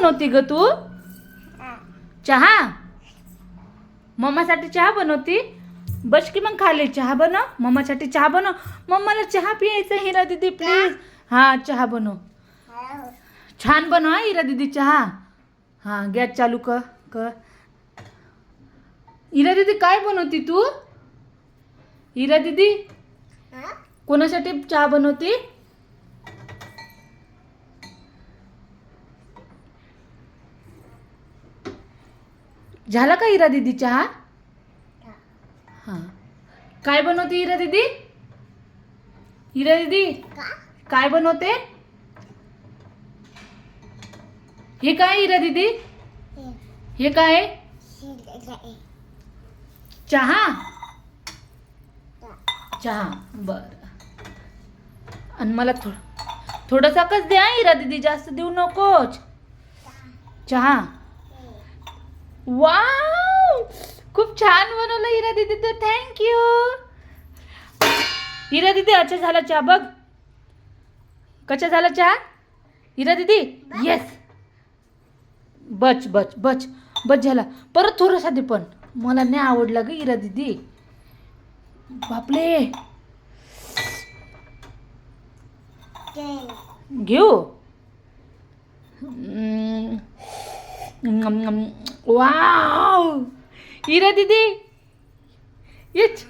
बनवती ग तू? चहा? मम्मासाठी चहा बनवती? बस की मग खाली चहा बनव. मम्मासाठी चहा बनव. मम्माला चहा पियायचा हिरा दीदी प्लीज. हा चहा बनव. छान बनव हा हिरा दीदी चहा. हा गॅस चालू कर कर. हिरा दीदी काय बनवती तू? हिरा दीदी कोणासाठी चहा बनवती? झाला का हिरा दीदी चहा? हा काय बनवते हिरा दीदी? हिरा दीदी काय बनवते? हे काय हिरा दीदी? हे काय? चहा? चहा बर. आणि मला थोडासा कच द्या हिरा दीदी, जास्त देऊ नकोच. चहा. वाव खूप छान बनवलं हिरा दीदी, तर थँक्यू. हिरा दीदी अच्छा झाला चहा बघ. कसा झाला चहा हिरा दीदी? येस. बच बच बच बच झाला. परत थोडासा दे, पण मला नाही आवडला ग हिरा दीदी. बापले घेऊ. वाव हिरा दीदी येच.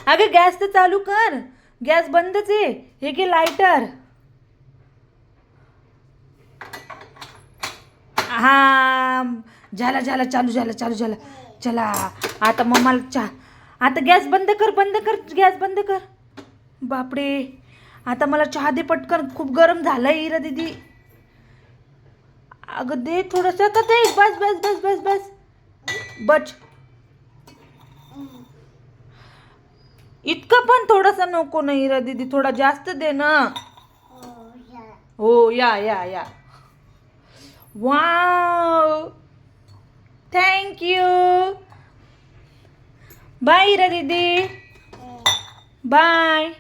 अगं गॅस तर चालू कर. गॅस बंदच आहे. हे घे लायटर. हा झाला झाला चालू झाला चालू झाला. चला आता मम्माला चहा. आता गॅस बंद कर बंद कर गॅस बंद कर. बापरे आता मला चहा दे पटकन, खूप गरम झालंय हिरा दीदी. अगं दे थोडंसं का ते. बस बस बस बस बस बच. इतकं पण थोडंसं नको ना हिरा दीदी, थोडा जास्त दे ना. हो या या या. Wow thank you. बाय हिरा दीदी. बाय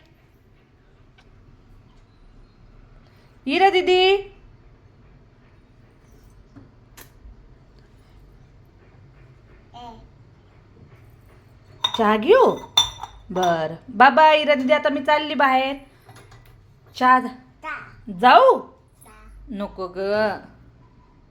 हिरा दीदी. चहा घेऊ. बर बाबा हिरा दीदी, आता मी चालली बाहेर. चहा जाऊ नको ग.